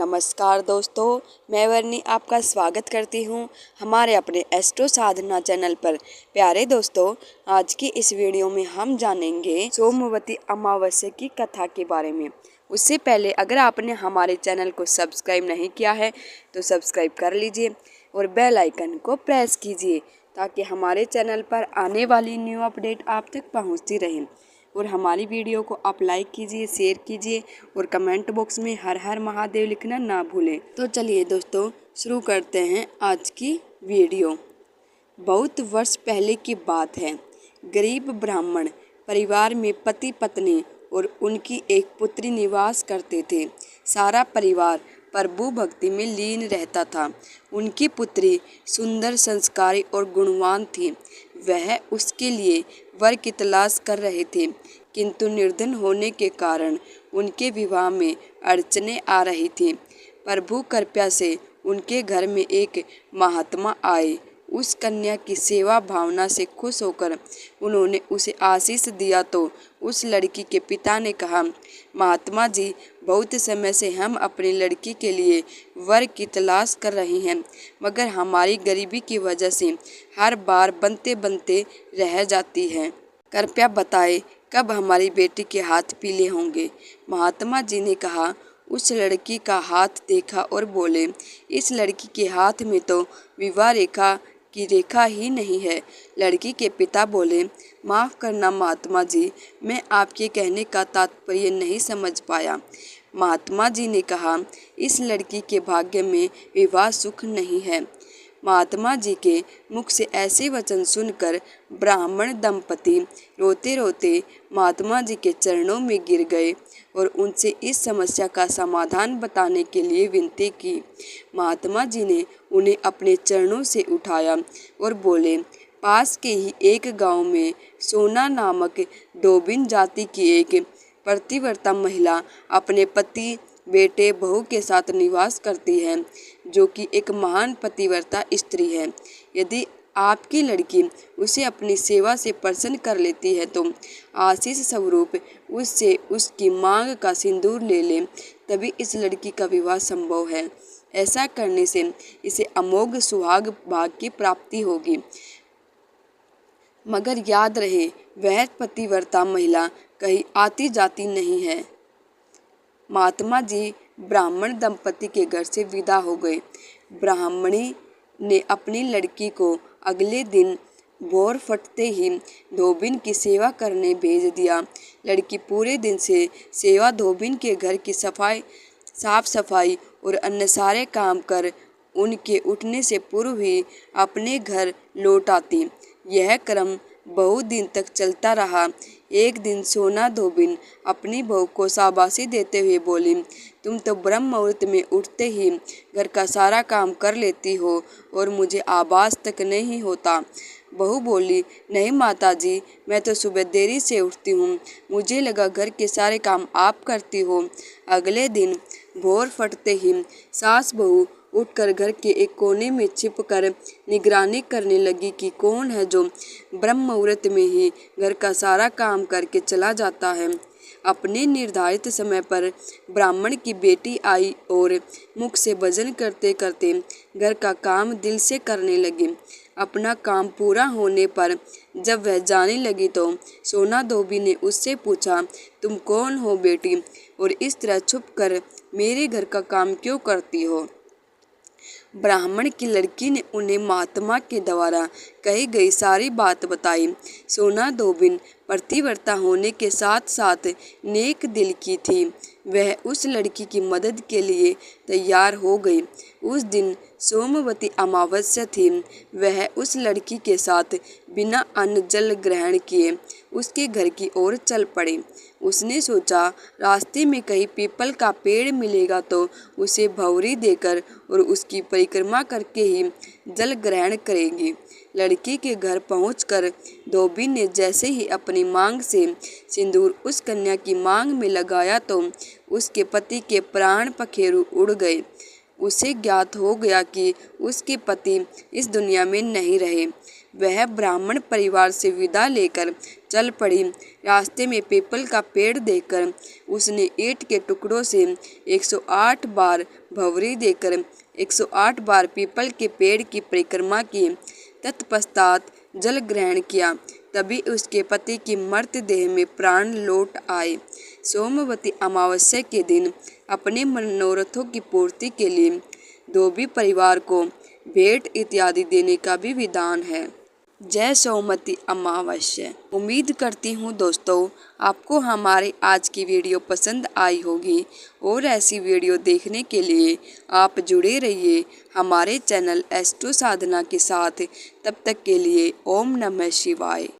नमस्कार दोस्तों, मैं वर्णी आपका स्वागत करती हूँ हमारे अपने एस्ट्रो साधना चैनल पर। प्यारे दोस्तों, आज की इस वीडियो में हम जानेंगे सोमवती अमावस्या की कथा के बारे में। उससे पहले अगर आपने हमारे चैनल को सब्सक्राइब नहीं किया है तो सब्सक्राइब कर लीजिए और बेल आइकन को प्रेस कीजिए ताकि हमारे चैनल पर आने वाली न्यू अपडेट आप तक पहुँचती रहे। और हमारी वीडियो को आप लाइक कीजिए, शेयर कीजिए और कमेंट बॉक्स में हर हर महादेव लिखना ना भूलें। तो चलिए दोस्तों, शुरू करते हैं आज की वीडियो। बहुत वर्ष पहले की बात है। गरीब ब्राह्मण परिवार में पति पत्नी और उनकी एक पुत्री निवास करते थे। सारा परिवार प्रभु भक्ति में लीन रहता था। उनकी पुत्री सुंदर, संस्कारी और गुणवान थी। वह उसके लिए वर की तलाश कर रहे थे, किंतु निर्धन होने के कारण उनके विवाह में अड़चनें आ रही थीं। प्रभु कृपा से उनके घर में एक महात्मा आए। उस कन्या की सेवा भावना से खुश होकर उन्होंने उसे आशीष दिया तो उस लड़की के पिता ने कहा, महात्मा जी, बहुत समय से हम अपनी लड़की के लिए वर की तलाश कर रहे हैं, मगर हमारी गरीबी की वजह से हर बार बनते बनते रह जाती है। कृपया बताएं कब हमारी बेटी के हाथ पीले होंगे। महात्मा जी ने कहा। उस लड़की का हाथ देखा और बोले, इस लड़की के हाथ में तो विवाह रेखा की रेखा ही नहीं है। लड़की के पिता बोले, माफ़ करना महात्मा जी, मैं आपके कहने का तात्पर्य नहीं समझ पाया। महात्मा जी ने कहा, इस लड़की के भाग्य में विवाह सुख नहीं है। महात्मा जी के मुख से ऐसे वचन सुनकर ब्राह्मण दंपति रोते रोते महात्मा जी के चरणों में गिर गए और उनसे इस समस्या का समाधान बताने के लिए विनती की। महात्मा जी ने उन्हें अपने चरणों से उठाया और बोले, पास के ही एक गांव में सोना नामक धोबिन जाति की एक पतिव्रता महिला अपने पति, बेटे, बहू के साथ निवास करती है, जो कि एक महान पतिव्रता स्त्री है। यदि आपकी लड़की उसे अपनी सेवा से प्रसन्न कर लेती है तो आशीष स्वरूप उससे उसकी मांग का सिंदूर ले ले, तभी इस लड़की का विवाह संभव है। ऐसा करने से इसे अमोघ सुहाग भाग की प्राप्ति होगी। मगर याद रहे, वह पतिव्रता महिला कहीं आती जाती नहीं है। महात्मा जी ब्राह्मण दंपति के घर से विदा हो गए। ब्राह्मणी ने अपनी लड़की को अगले दिन भोर फटते ही धोबिन की सेवा करने भेज दिया। लड़की पूरे दिन से सेवा धोबिन के घर की साफ सफाई और अन्य सारे काम कर उनके उठने से पूर्व ही अपने घर लौट आती। यह क्रम बहुत दिन तक चलता रहा। एक दिन सोना धोबिन अपनी बहू को शाबाशी देते हुए बोली, तुम तो ब्रह्म मुहूर्त में उठते ही घर का सारा काम कर लेती हो और मुझे आभास तक नहीं होता। बहू बोली, नहीं माता जी, मैं तो सुबह देरी से उठती हूँ, मुझे लगा घर के सारे काम आप करती हो। अगले दिन भोर फटते ही सास बहू उठकर घर के एक कोने में छिपकर निगरानी करने लगी कि कौन है जो ब्रह्म मुहूर्त में ही घर का सारा काम करके चला जाता है। अपने निर्धारित समय पर ब्राह्मण की बेटी आई और मुख से भजन करते करते घर का काम दिल से करने लगी। अपना काम पूरा होने पर जब वह जाने लगी तो सोना धोबी ने उससे पूछा, तुम कौन हो बेटी, और इस तरह छुपकर मेरे घर का काम क्यों करती हो। ब्राह्मण की लड़की ने उन्हें महात्मा के द्वारा कही गई सारी बात बताई। सोना धोबिन पतिव्रता होने के साथ साथ नेक दिल की थी। वह उस लड़की की मदद के लिए तैयार हो गई। उस दिन सोमवती अमावस्या थी। वह उस लड़की के साथ बिना अन्न जल ग्रहण किए उसके घर की ओर चल पड़े। उसने सोचा, रास्ते में कहीं पीपल का पेड़ मिलेगा तो उसे भंवरी देकर और उसकी परिक्रमा करके ही जल ग्रहण करेगी। लड़की के घर पहुंचकर धोबी ने जैसे ही अपनी मांग से सिंदूर उस कन्या की मांग में लगाया तो उसके पति के प्राण पखेरु उड़ गए। उसे ज्ञात हो गया कि उसके पति इस दुनिया में नहीं रहे। वह ब्राह्मण परिवार से विदा लेकर चल पड़ी। रास्ते में पीपल का पेड़ देखकर उसने ईंट के टुकड़ों से 108 बार भंवरी देकर 108 बार पीपल के पेड़ की परिक्रमा की। तत्पश्चात जल ग्रहण किया। तभी उसके पति की मर्तदेह में प्राण लौट आए। सोमवती अमावस्या के दिन अपने मनोरथों की पूर्ति के लिए धोबी परिवार को भेंट इत्यादि देने का भी विधान है। जय सोमवती अमावस्या। उम्मीद करती हूँ दोस्तों आपको हमारी आज की वीडियो पसंद आई होगी और ऐसी वीडियो देखने के लिए आप जुड़े रहिए हमारे चैनल एस्ट्रो साधना के साथ। तब तक के लिए ओम नमः शिवाय।